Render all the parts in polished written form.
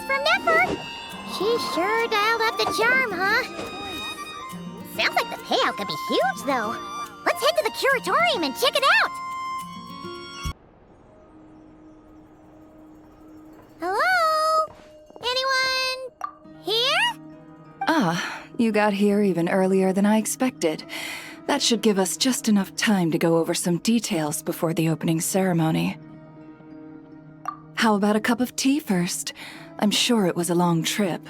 from never. She sure dialed up the charm, huh? Sounds like the payout could be huge, though. Let's head to the curatorium and check it out. Hello? Anyone here? Ah, you got here even earlier than I expected. That should give us just enough time to go over some details before the opening ceremony. How about a cup of tea first? I'm sure it was a long trip.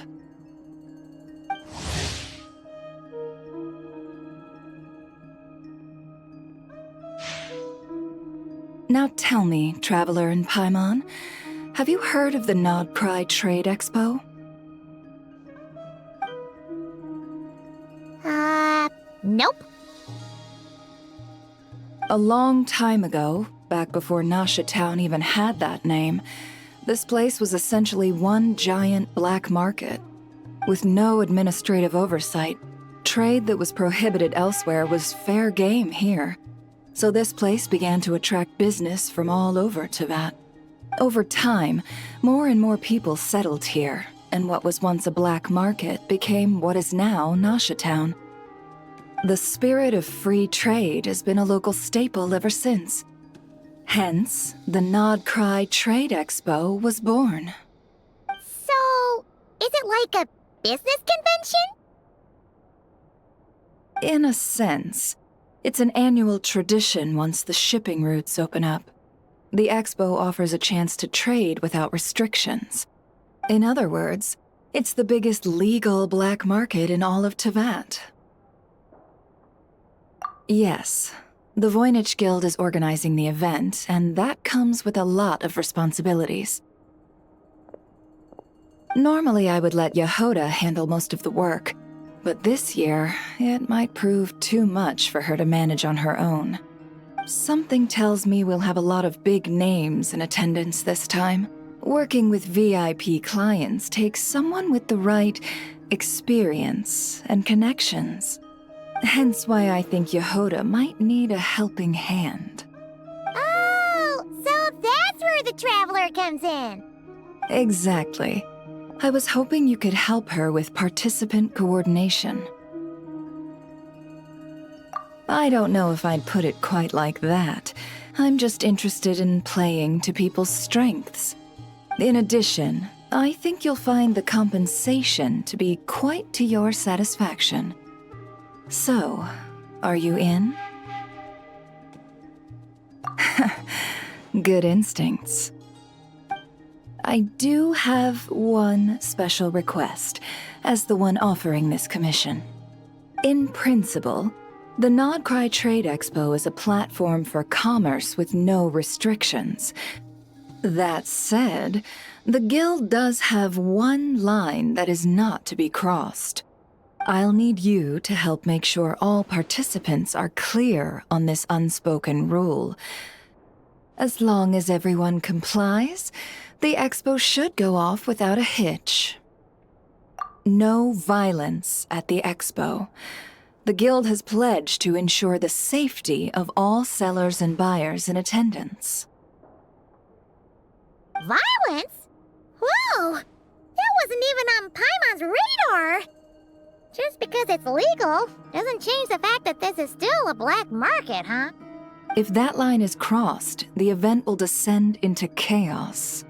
Now tell me, Traveler in Paimon, have you heard of the 𝑾𝒂𝒄𝒕 Trade Expo? Nope. A long time ago, back before Nasha Town even had that name, this place was essentially one giant black market. With no administrative oversight, trade that was prohibited elsewhere was fair game here. So this place began to attract business from all over 𝒏𝒏. Over time, more and more people settled here, and what was once a black market became what is now Nasha Town. The spirit of free trade has been a local staple ever since. Hence, the 𝒏𝒂𝒄𝒕 Trade Expo was born. So, is it like a business convention? In a sense, it's an annual tradition once the shipping routes open up. The expo offers a chance to trade without restrictions. In other words, it's the biggest legal black market in all of 𝒏𝒏. Yes, the Voynich Guild is organizing the event, and that comes with a lot of responsibilities. Normally, I would let 𝑦𝒎𝒑𝒂𝒄𝒕 handle most of the work, but this year, it might prove too much for her to manage on her own. Something tells me we'll have a lot of big names in attendance this time. Working with VIP clients takes someone with the right experience and connections. Hence why I think 𝑦𝒎𝒑𝒂𝒄𝒕 might need a helping hand. Oh, so that's where the Traveler comes in. Exactly. I was hoping you could help her with participant coordination. I don't know if I'd put it quite like that. I'm just interested in playing to people's strengths. In addition, I think you'll find the compensation to be quite to your satisfaction. So, are you in? Good instincts. I do have one special request, as the one offering this commission. In principle, the 𝒏𝒂𝒄𝒕 Trade Expo is a platform for commerce with no restrictions. That said, the Guild does have one line that is not to be crossed. I'll need you to help make sure all participants are clear on this unspoken rule. As long as everyone complies, the expo should go off without a hitch. No violence at the expo. The Guild has pledged to ensure the safety of all sellers and buyers in attendance. Violence? Whoa! That wasn't even on Paimon's radar! Just because it's legal doesn't change the fact that this is still a black market, huh? If that line is crossed, the event will descend into chaos.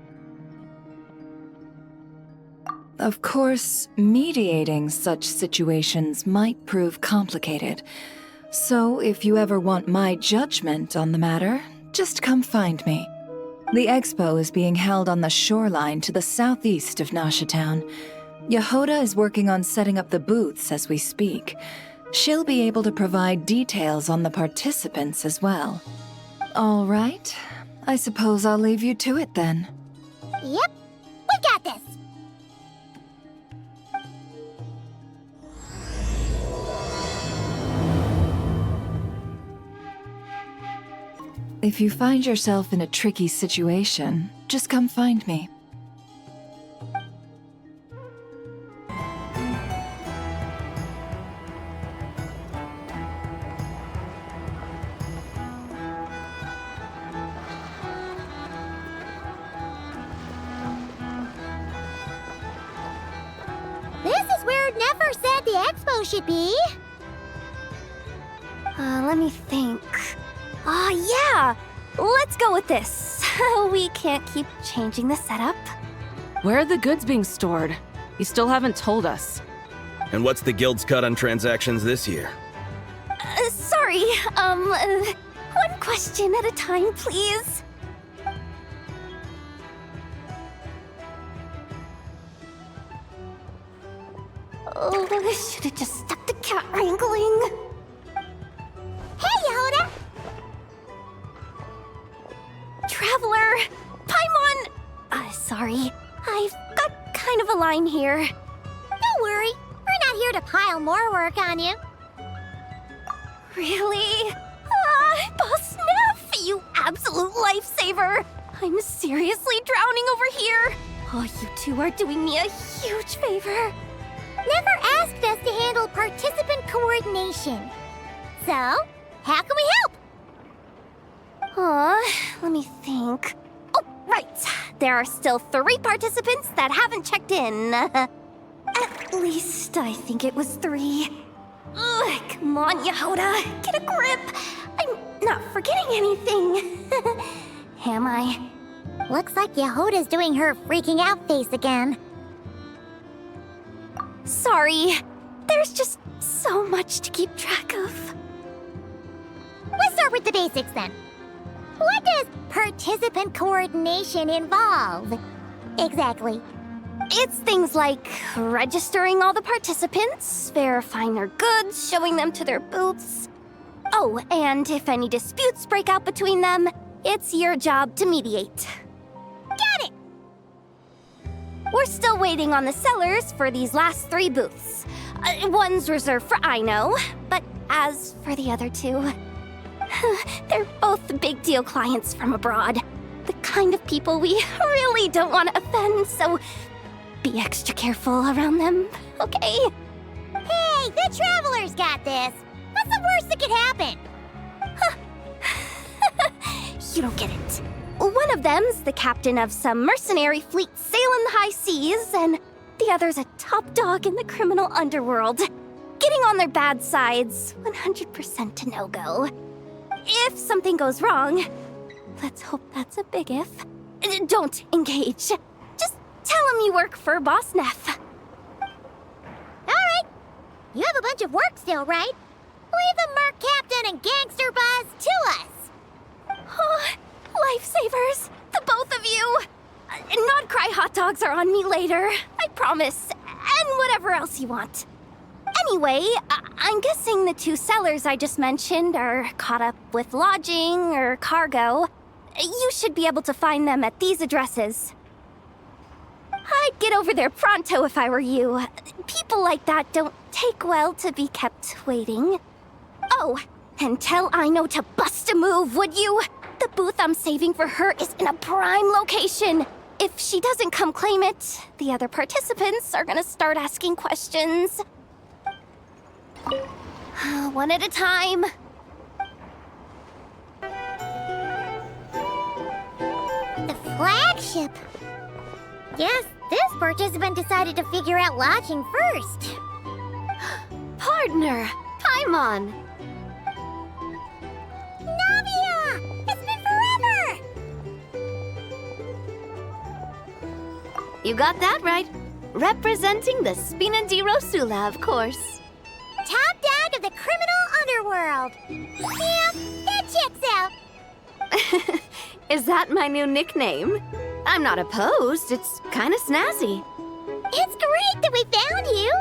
Of course, mediating such situations might prove complicated. So if you ever want my judgment on the matter, just come find me. The expo is being held on the shoreline to the southeast of Nasha Town. 𝒎𝒑𝒂𝒄𝒕 is working on setting up the booths as we speak. She'll be able to provide details on the participants as well. All right, I suppose I'll leave you to it then. Yep, we got this! If you find yourself in a tricky situation, just come find me. expo should be. Let me think. Yeah! Let's go with this. We can't keep changing the setup. Where are the goods being stored? You still haven't told us. And what's the guild's cut on transactions this year? Sorry, one question at a time, please. Oh, I should have just stopped the cat wrangling. Hey, Yehuda! Traveler! Paimon! Sorry. I've got kind of a line here. Don't worry. We're not here to pile more work on you. Really? Boss Neff, you absolute lifesaver! I'm seriously drowning over here. Oh, you two are doing me a huge favor. Never asked us to handle participant coordination. So, how can we help? Let me think. Oh, right. There are still 3 participants that haven't checked in. At least I think it was 3. Ugh, come on, Yehuda. Get a grip. I'm not forgetting anything. Am I? Looks like Yehuda's doing her freaking out face again. Sorry. There's just so much to keep track of. Let's start with the basics then. What does participant coordination involve? Exactly. It's things like registering all the participants, verifying their goods, showing them to their booths. Oh, and if any disputes break out between them, it's your job to mediate. Got it! We're still waiting on the sellers for these last 3 booths. One's reserved for Ino, but as for the other 2, they're both big deal clients from abroad. The kind of people we really don't want to offend, so be extra careful around them, okay? Hey, the Traveler's got this. What's the worst that could happen? You don't get it. One of them's the captain of some mercenary fleet sailing the high seas, and the other's a top dog in the criminal underworld. Getting on their bad side's 100% a no-go. If something goes wrong, let's hope that's a big if, don't engage. Just tell him you work for Boss Neff. Alright. You have a bunch of work still, right? Leave the Merc Captain and Gangster Buzz to us. Oh, lifesavers, the both of you. Not cry hot dogs are on me later, I promise. And whatever else you want. Anyway, I'm guessing the 2 sellers I just mentioned are caught up with lodging or cargo. You should be able to find them at these addresses. I'd get over there pronto if I were you. People like that don't take well to be kept waiting. Oh, and tell Ino to bust a move, would you? The booth I'm saving for her is in a prime location. If she doesn't come claim it, the other participants are gonna start asking questions. One at a time. The flagship. Guess this participant decided to figure out lodging first. Partner, Paimon. Navia! It's been forever! You got that right. Representing the 𝑭𝒒𝒎𝒊𝒔𝒔𝒊𝒐𝒏, of course. Top dog of the criminal underworld. Yeah, that checks out. Is that my new nickname? I'm not opposed. It's kind of snazzy. It's great that we found you.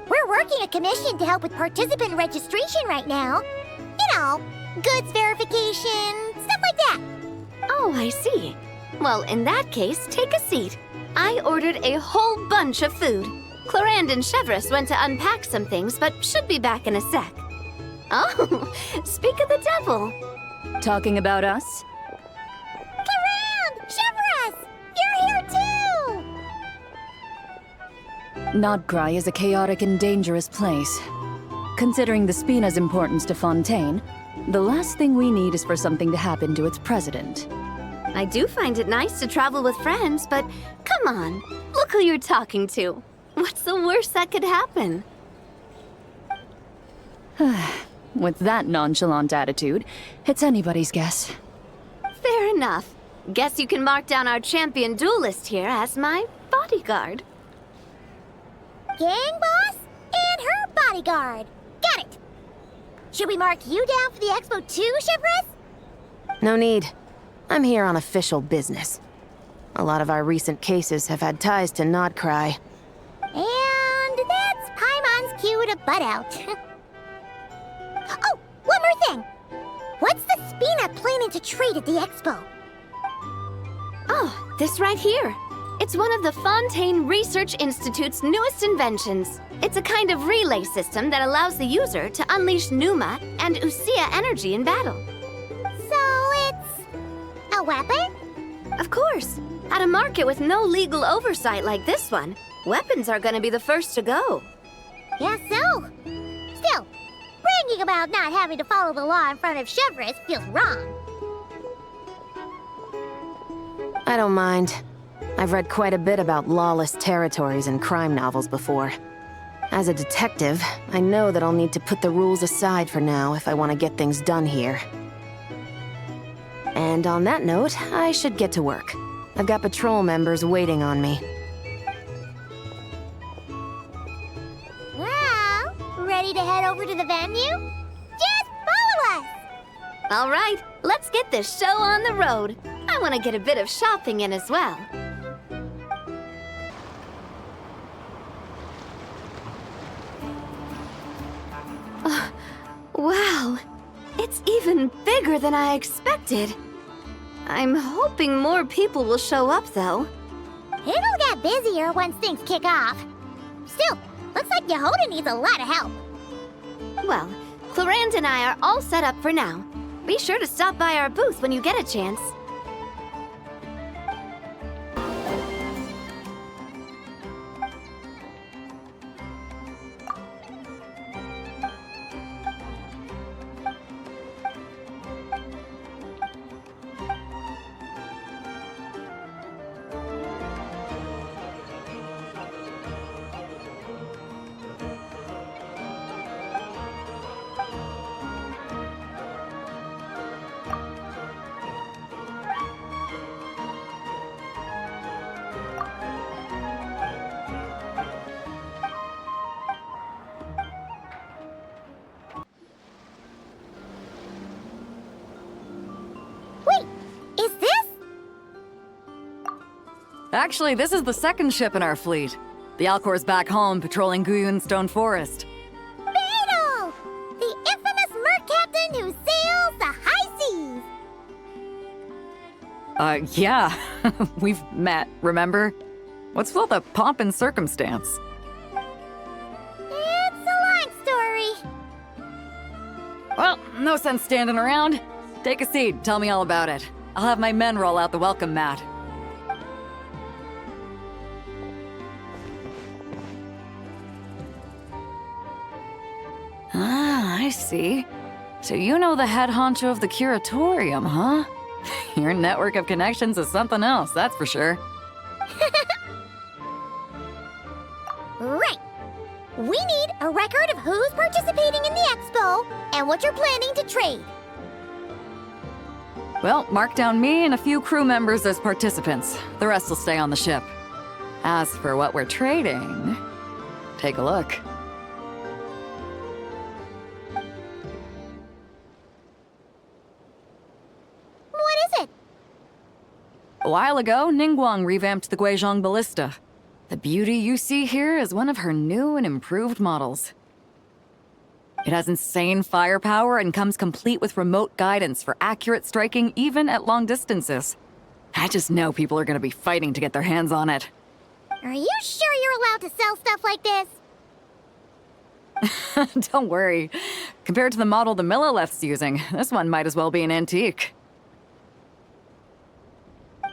We're working a commission to help with participant registration right now. You know, goods verification, stuff like that. Oh, I see. Well, in that case, take a seat. I ordered a whole bunch of food. Clarande and 𝒌𝒆𝒆 went to unpack some things, but should be back in a sec. Oh, speak of the devil. Talking about us? Clarande! 𝒌𝒄𝒄𝒄! You're here too! Nodcry is a chaotic and dangerous place. Considering the Spina's importance to Fontaine, the last thing we need is for something to happen to its president. I do find it nice to travel with friends, but come on, look who you're talking to. What's the worst that could happen? With that nonchalant attitude, it's anybody's guess. Fair enough. Guess you can mark down our champion duelist here as my bodyguard. Gang boss and her bodyguard. Got it. Should we mark you down for the expo too, 𝒔𝒆? No need. I'm here on official business. A lot of our recent cases have had ties to 𝒏𝒂𝒄𝒕. And that's Paimon's cue to butt out. Oh, one more thing. What's the 𝒔𝒐𝒎 planning to trade at the expo? Oh, this right here. It's one of the Fontaine Research Institute's newest inventions. It's a kind of relay system that allows the user to unleash pneuma and 𝒔𝒎𝒄𝒕 energy in battle. So it's a weapon? Of course. At a market with no legal oversight like this one, weapons are gonna be the first to go. Guess so. Still, bragging about not having to follow the law in front of 𝒔𝒆 feels wrong. I don't mind. I've read quite a bit about lawless territories and crime novels before. As a detective, I know that I'll need to put the rules aside for now if I want to get things done here. And on that note, I should get to work. I've got patrol members waiting on me. Well, ready to head over to the venue? Just follow us! All right, let's get this show on the road. I want to get a bit of shopping in as well. Wow, it's even bigger than I expected. I'm hoping more people will show up, though. It'll get busier once things kick off. Still, looks like Yehuda needs a lot of help. Well, Clorinde and I are all set up for now. Be sure to stop by our booth when you get a chance. Wait, is this? Actually, this is the second ship in our fleet. The Alcor's back home patrolling Guyun Stone Forest. Beetle! The infamous merc captain who sails the high seas! Yeah. We've met, remember? What's with all the pomp and circumstance? It's a long story. Well, no sense standing around. Take a seat, tell me all about it. I'll have my men roll out the welcome mat. Ah, I see. So you know the head honcho of the curatorium, huh? Your network of connections is something else, that's for sure. Right. We need a record of who's participating in the expo and what you're planning to trade. Well, mark down me and a few crew members as participants. The rest will stay on the ship. As for what we're trading, take a look. What is it? A while ago, Ningguang revamped the Guizhong Ballista. The beauty you see here is one of her new and improved models. It has insane firepower and comes complete with remote guidance for accurate striking even at long distances. I just know people are gonna be fighting to get their hands on it. Are you sure you're allowed to sell stuff like this? Don't worry. Compared to the model the Milleleth's using, this one might as well be an antique.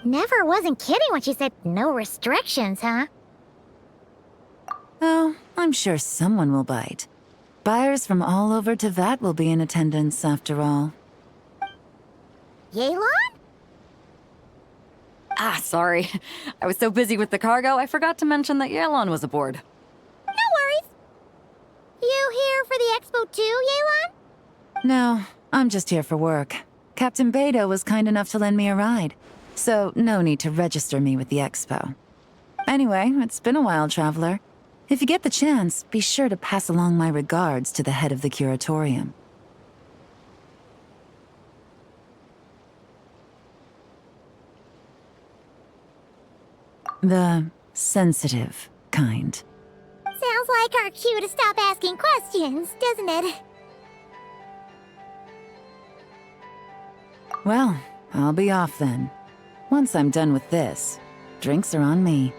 Never wasn't kidding when she said no restrictions, huh? Oh, I'm sure someone will bite. Buyers from all over Teyvat will be in attendance, after all. Yelan? Ah, sorry. I was so busy with the cargo, I forgot to mention that Yelan was aboard. No worries. You here for the expo too, Yelan? No, I'm just here for work. Captain Beidou was kind enough to lend me a ride, so no need to register me with the expo. Anyway, it's been a while, Traveler. If you get the chance, be sure to pass along my regards to the head of the curatorium. The sensitive kind. Sounds like our cue to stop asking questions, doesn't it? Well, I'll be off then. Once I'm done with this, drinks are on me.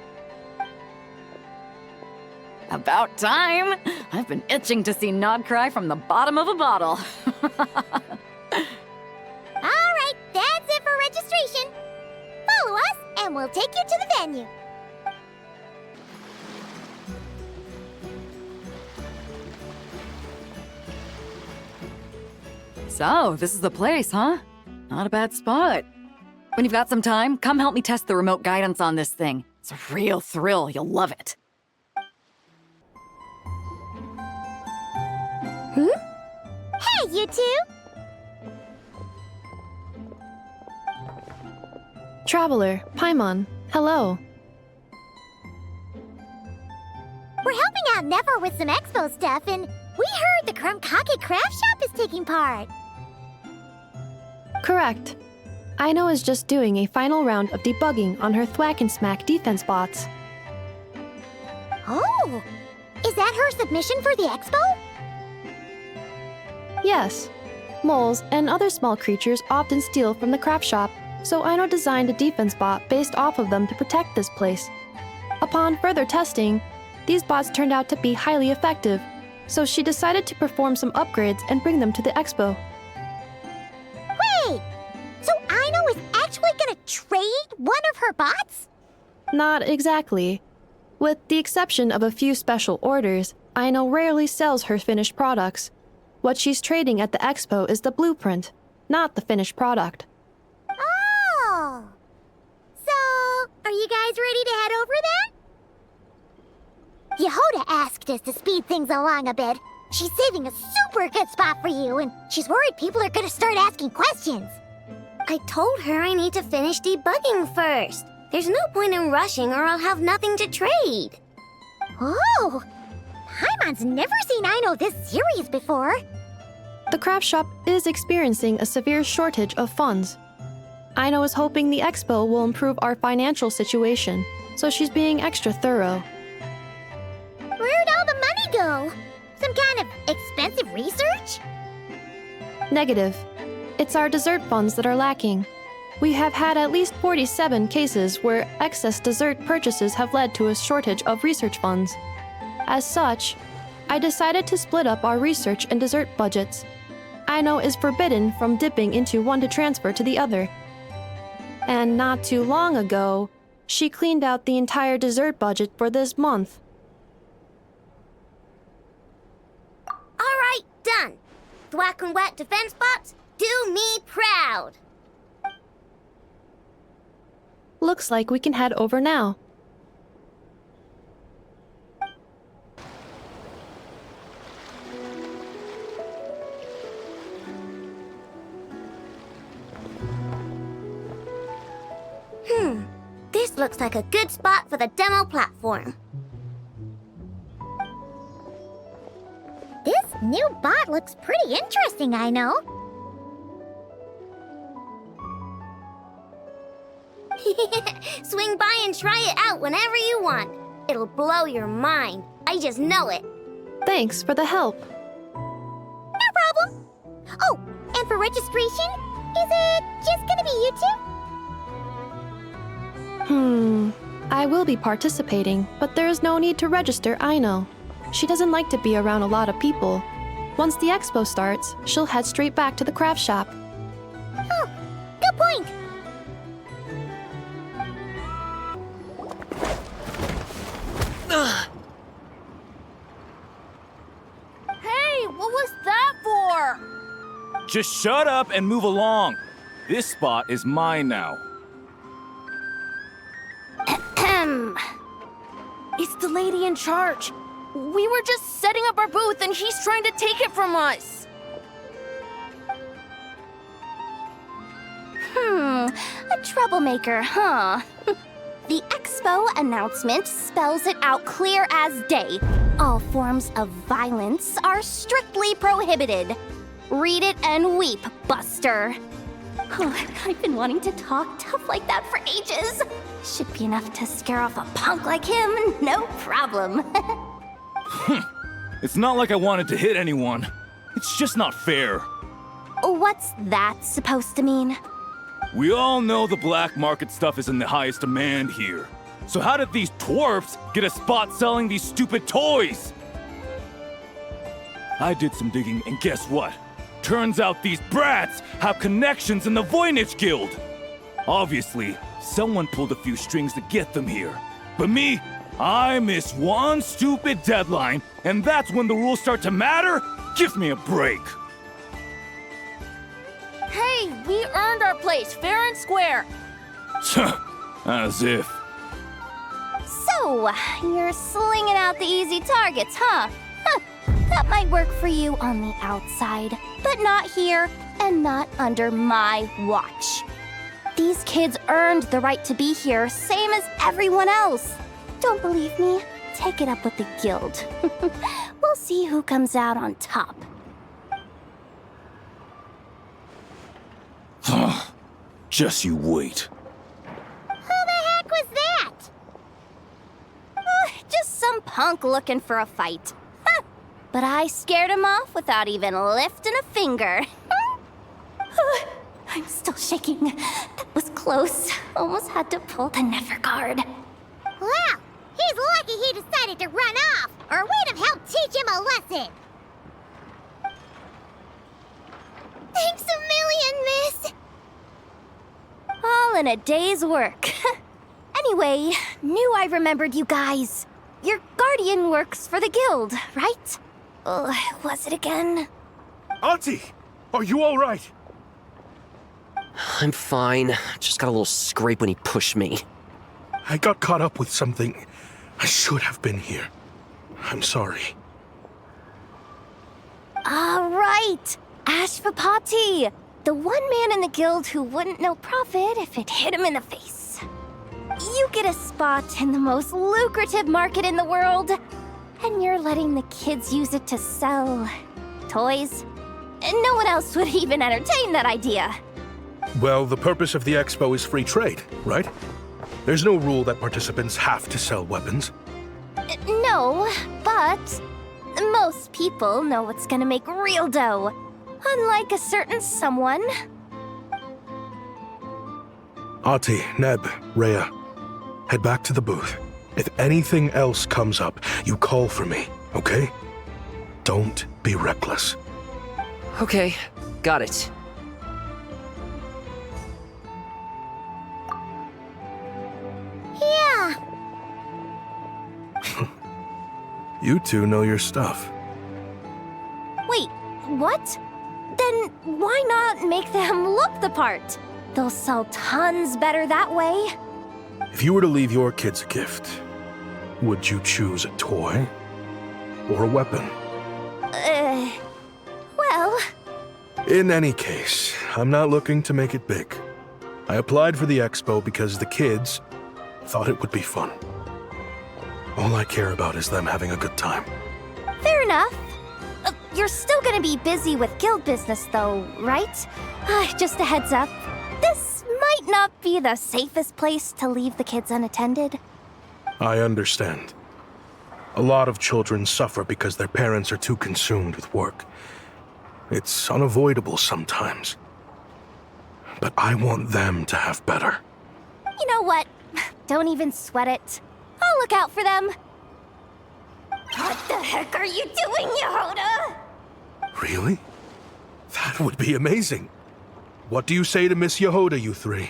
About time! I've been itching to see Nod cry from the bottom of a bottle. Alright, that's it for registration. Follow us, and we'll take you to the venue. So, this is the place, huh? Not a bad spot. When you've got some time, come help me test the remote guidance on this thing. It's a real thrill, you'll love it. Hey, you two! Traveler, Paimon, hello. We're helping out Nefer with some expo stuff, and we heard the 𝑾𝒂𝒄𝒕 craft shop is taking part. Correct. Ino is just doing a final round of debugging on her 𝒂𝒏𝒔𝒄𝒕 defense bots. Oh! Is that her submission for the expo? Yes. Moles and other small creatures often steal from the craft shop, so Ino designed a defense bot based off of them to protect this place. Upon further testing, these bots turned out to be highly effective, so she decided to perform some upgrades and bring them to the expo. Wait! So Ino is actually gonna trade one of her bots? Not exactly. With the exception of a few special orders, Ino rarely sells her finished products. What she's trading at the expo is the blueprint, not the finished product. Oh! So, are you guys ready to head over then? Yehoda asked us to speed things along a bit. She's saving a super good spot for you, and she's worried people are gonna start asking questions. I told her I need to finish debugging first. There's no point in rushing or I'll have nothing to trade. Oh! Paimon's never seen Ino this serious before. The craft shop is experiencing a severe shortage of funds. Ino is hoping the expo will improve our financial situation, so she's being extra thorough. Where'd all the money go? Some kind of expensive research? Negative. It's our dessert funds that are lacking. We have had at least 47 cases where excess dessert purchases have led to a shortage of research funds. As such, I decided to split up our research and dessert budgets. Ino is forbidden from dipping into one to transfer to the other. And not too long ago, she cleaned out the entire dessert budget for this month. Alright, done. 𝒂𝒂𝒄𝒕 defense bots, do me proud. Looks like we can head over now. This looks like a good spot for the demo platform. This new bot looks pretty interesting, I know. Swing by and try it out whenever you want. It'll blow your mind. I just know it. Thanks for the help. No problem. Oh, and for registration, is it just gonna be you two? I will be participating, but there is no need to register, Ino. She doesn't like to be around a lot of people. Once the expo starts, she'll head straight back to the craft shop. Oh, good point. Hey, what was that for? Just shut up and move along. This spot is mine now. It's the lady in charge. We were just setting up our booth and he's trying to take it from us. A troublemaker, huh? The expo announcement spells it out clear as day. All forms of violence are strictly prohibited. Read it and weep, Buster. Oh, I've been wanting to talk tough like that for ages. Should be enough to scare off a punk like him, no problem. It's not like I wanted to hit anyone. It's just not fair. What's that supposed to mean? We all know the black market stuff is in the highest demand here. So how did these twerps get a spot selling these stupid toys? I did some digging, and guess what? Turns out these brats have connections in the Voynich Guild. Obviously, someone pulled a few strings to get them here. But me, I miss one stupid deadline, and that's when the rules start to matter? Give me a break. Hey, we earned our place, fair and square. As if. So, you're slinging out the easy targets, huh? That might work for you on the outside, but not here and not under my watch. These kids earned the right to be here, same as everyone else. Don't believe me? Take it up with the guild. We'll see who comes out on top. Just you wait. Who the heck was that? Just some punk looking for a fight. But I scared him off without even lifting a finger. I'm still shaking. That was close. Almost had to pull the never guard. Well, he's lucky he decided to run off, or we'd have helped teach him a lesson. Thanks a million, miss. All in a day's work. Anyway, knew I remembered you guys. Your guardian works for the guild, right? Was it again? Auntie, are you all right? I'm fine. Just got a little scrape when he pushed me. I got caught up with something. I should have been here. I'm sorry. Right. 𝒆💒 the one man in the guild who wouldn't know profit if it hit him in the face. You get a spot in the most lucrative market in the world, and you're letting the kids use it to sell toys. And no one else would even entertain that idea. Well, the purpose of the expo is free trade, right? There's no rule that participants have to sell weapons. No, but most people know what's gonna make real dough. Unlike a certain someone. Ahti, Neb, Rhea, head back to the booth. If anything else comes up, you call for me, okay? Don't be reckless. Okay, got it. Yeah. You two know your stuff. Wait, what? Then why not make them look the part? They'll sell tons better that way. If you were to leave your kids a gift, would you choose a toy or a weapon? Well... In any case, I'm not looking to make it big. I applied for the expo because the kids thought it would be fun. All I care about is them having a good time. Fair enough. You're still gonna be busy with guild business though, right? Just a heads up. This might not be the safest place to leave the kids unattended. I understand. A lot of children suffer because their parents are too consumed with work. It's unavoidable sometimes. But I want them to have better. You know what? Don't even sweat it. I'll look out for them. What the heck are you doing, Yehoda? Really? That would be amazing. What do you say to Miss Yehoda, you three?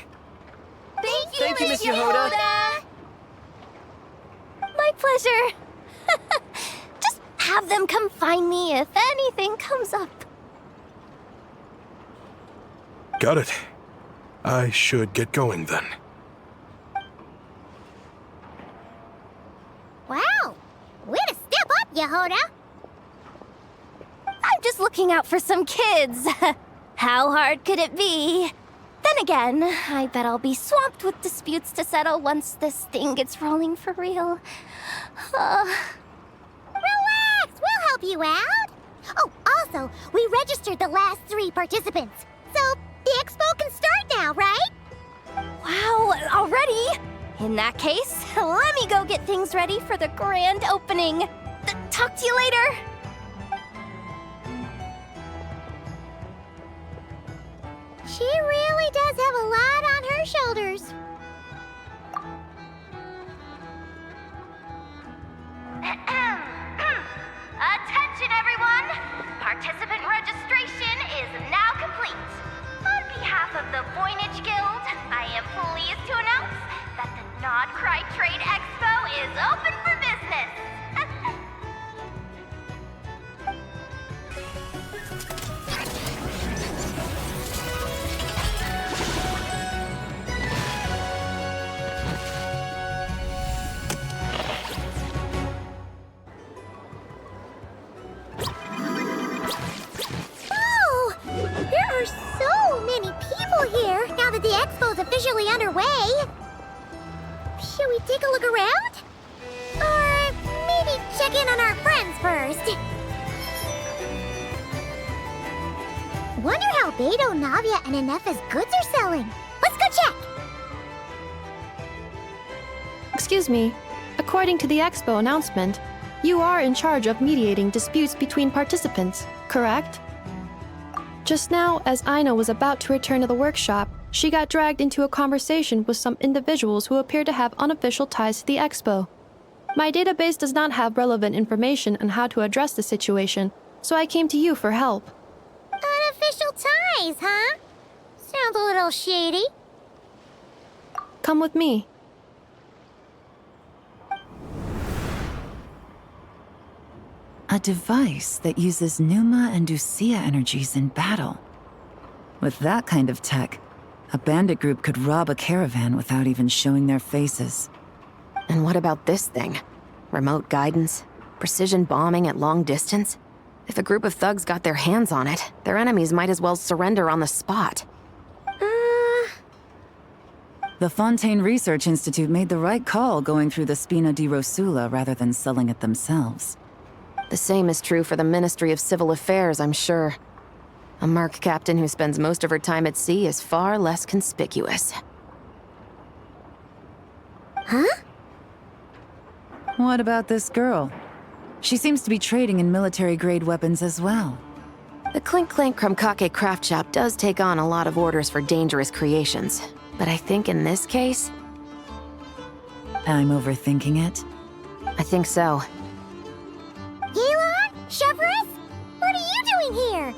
Thank you, Miss Yehoda. My pleasure. Just have them come find me if anything comes up. Got it. I should get going then. Wow. Way to step up, Yehoda? I'm just looking out for some kids. How hard could it be? Then again, I bet I'll be swamped with disputes to settle once this thing gets rolling for real. Relax, we'll help you out. Oh, also, we registered the last 3 participants. So, the expo can start now, right? Wow, already? In that case, let me go get things ready for the grand opening. Talk to you later. She really does have a lot on her shoulders. Attention, everyone! Participant registration is now complete. On behalf of the Voynich Guild, I am pleased to announce that the Nod-Cry Trade Expo is open for business. Oh, there are so many people here now that the expo's officially underway. Should we take a look around? Or maybe check in on our friends first? Wonder how Beidou, Navia, and Ineffa's goods are selling. Let's go check! Excuse me. According to the expo announcement, you are in charge of mediating disputes between participants, correct? Just now, as Aino was about to return to the workshop, she got dragged into a conversation with some individuals who appear to have unofficial ties to the expo. My database does not have relevant information on how to address the situation, so I came to you for help. Unofficial ties, huh? Sounds a little shady. Come with me. A device that uses Pneuma and Ducia energies in battle. With that kind of tech, a bandit group could rob a caravan without even showing their faces. And what about this thing? Remote guidance? Precision bombing at long distance? If a group of thugs got their hands on it, their enemies might as well surrender on the spot. The Fontaine Research Institute made the right call going through the Spina di Rosula rather than selling it themselves. The same is true for the Ministry of Civil Affairs, I'm sure. A merc captain who spends most of her time at sea is far less conspicuous. Huh? What about this girl? She seems to be trading in military-grade weapons as well. The 𝒔𝒉𝒂𝒄𝒕 craft shop does take on a lot of orders for dangerous creations, but I think in this case... I'm overthinking it. I think so. Yelan? 𝒔𝒄𝒆? What are you doing here?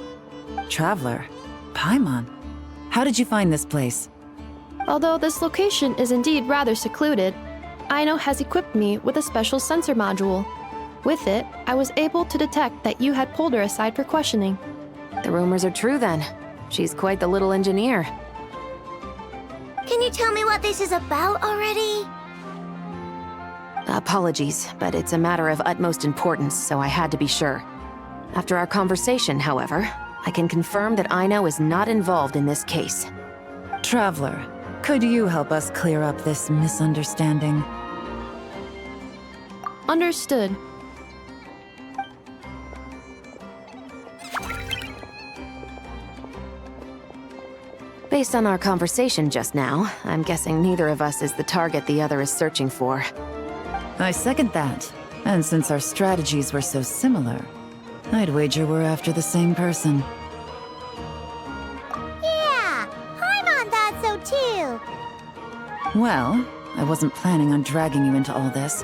Traveler? Paimon? How did you find this place? Although this location is indeed rather secluded, Aino has equipped me with a special sensor module. With it, I was able to detect that you had pulled her aside for questioning. The rumors are true then. She's quite the little engineer. Can you tell me what this is about already? Apologies, but it's a matter of utmost importance, so I had to be sure. After our conversation, however, I can confirm that Aino is not involved in this case. Traveler, could you help us clear up this misunderstanding? Understood. Based on our conversation just now, I'm guessing neither of us is the target the other is searching for. I second that. And since our strategies were so similar, I'd wager we're after the same person. Yeah, Paimon thought so too. Well, I wasn't planning on dragging you into all this,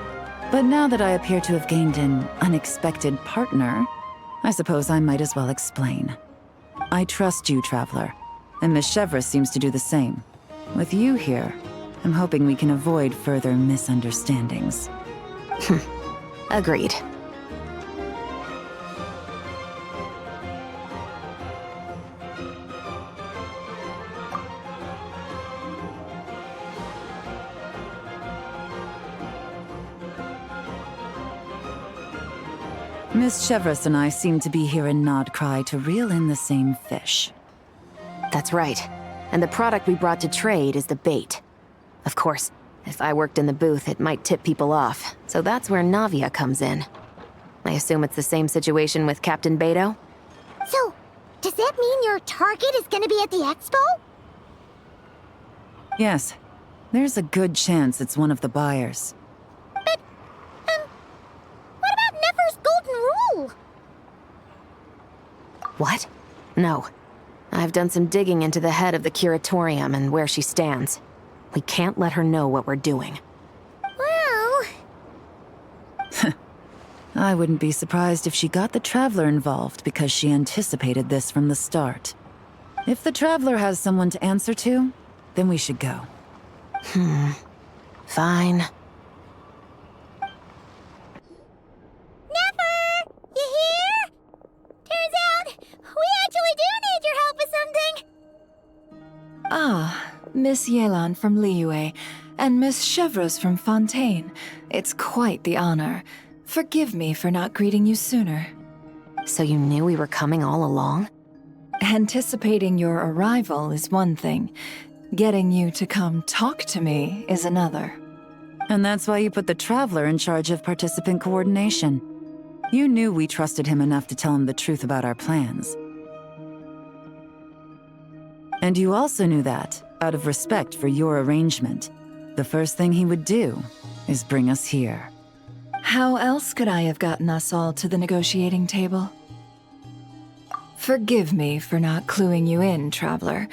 but now that I appear to have gained an unexpected partner, I suppose I might as well explain. I trust you, Traveler, and Miss 𝒔𝒆 seems to do the same. With you here, I'm hoping we can avoid further misunderstandings. Agreed. 𝒔𝒆𝒆 and I seem to be here in 𝑏𝒔𝒃 to reel in the same fish. That's right. And the product we brought to trade is the bait. Of course, if I worked in the booth, it might tip people off, so that's where Navia comes in. I assume it's the same situation with Captain Beidou? So, does that mean your target is gonna be at the expo? Yes, there's a good chance it's one of the buyers. But, what about Nefer's golden rule? What? No. I've done some digging into the head of the curatorium and where she stands. We can't let her know what we're doing. Well... I wouldn't be surprised if she got the Traveler involved because she anticipated this from the start. If the Traveler has someone to answer to, then we should go. Fine. Nefer! You here? Turns out, we actually do need your help with something! Ah, Miss Yelan from Liyue, and Miss Chevreuse from Fontaine. It's quite the honor. Forgive me for not greeting you sooner. So you knew we were coming all along? Anticipating your arrival is one thing. Getting you to come talk to me is another. And that's why you put the Traveler in charge of participant coordination. You knew we trusted him enough to tell him the truth about our plans. And you also knew that, out of respect for your arrangement, the first thing he would do is bring us here. How else could I have gotten us all to the negotiating table? Forgive me for not cluing you in, Traveler.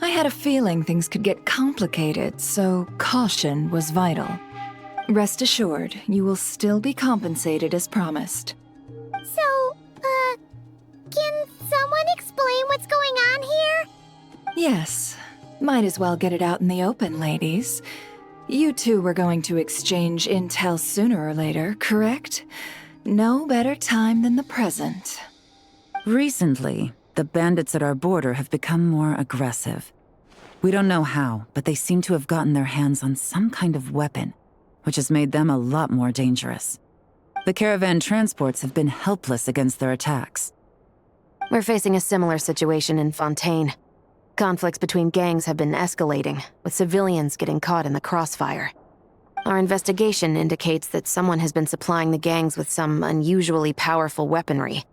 I had a feeling things could get complicated, so caution was vital. Rest assured, you will still be compensated as promised. So, can someone explain what's going on here? Yes. Might as well get it out in the open, ladies. You two were going to exchange intel sooner or later, correct? No better time than the present. Recently, the bandits at our border have become more aggressive. We don't know how, but they seem to have gotten their hands on some kind of weapon, which has made them a lot more dangerous. The caravan transports have been helpless against their attacks. We're facing a similar situation in Fontaine. Conflicts between gangs have been escalating, with civilians getting caught in the crossfire. Our investigation indicates that someone has been supplying the gangs with some unusually powerful weaponry.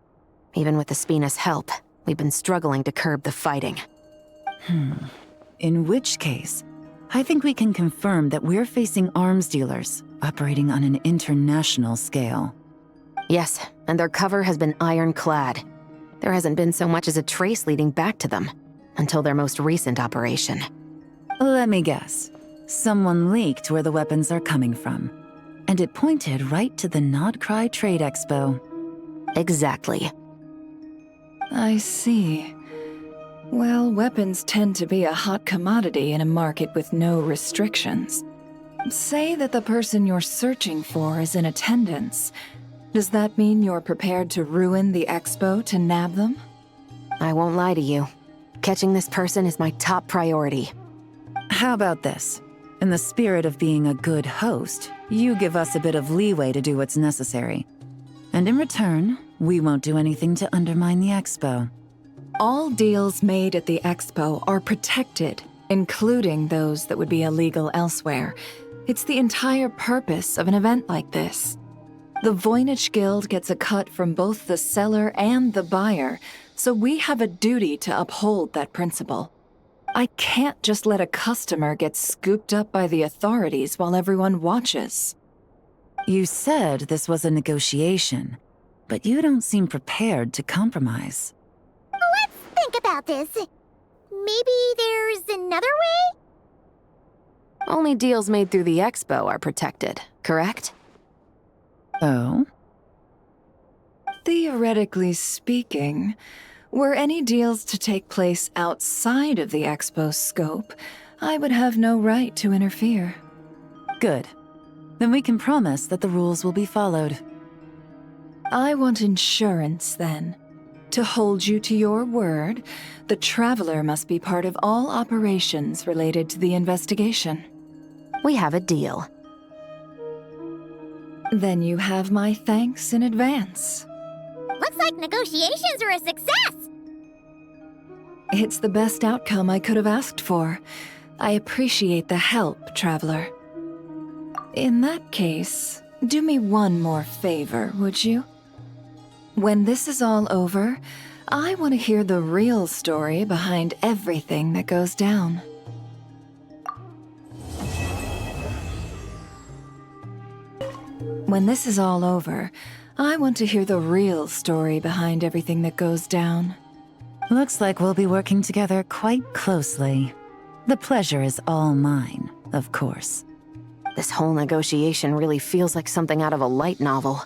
Even with Espina's help, we've been struggling to curb the fighting. In which case, I think we can confirm that we're facing arms dealers operating on an international scale. Yes, and their cover has been ironclad. There hasn't been so much as a trace leading back to them, until their most recent operation. Let me guess. Someone leaked where the weapons are coming from. And it pointed right to the 𝑏𝒔𝒃 Trade Expo. Exactly. I see. Well, weapons tend to be a hot commodity in a market with no restrictions. Say that the person you're searching for is in attendance. Does that mean you're prepared to ruin the expo to nab them? I won't lie to you. Catching this person is my top priority. How about this? In the spirit of being a good host, you give us a bit of leeway to do what's necessary. And in return, we won't do anything to undermine the expo. All deals made at the expo are protected, including those that would be illegal elsewhere. It's the entire purpose of an event like this. The Voynich Guild gets a cut from both the seller and the buyer, so we have a duty to uphold that principle. I can't just let a customer get scooped up by the authorities while everyone watches. You said this was a negotiation, but you don't seem prepared to compromise. Let's think about this. Maybe there's another way? Only deals made through the expo are protected, correct? Oh? Theoretically speaking, were any deals to take place outside of the expo's scope, I would have no right to interfere. Good. Then we can promise that the rules will be followed. I want insurance, then. To hold you to your word, the Traveler must be part of all operations related to the investigation. We have a deal. Then you have my thanks in advance. Looks like negotiations are a success! It's the best outcome I could have asked for. I appreciate the help, Traveler. In that case, do me one more favor, would you? When this is all over, I want to hear the real story behind everything that goes down. When this is all over, I want to hear the real story behind everything that goes down. Looks like we'll be working together quite closely. The pleasure is all mine, of course. This whole negotiation really feels like something out of a light novel.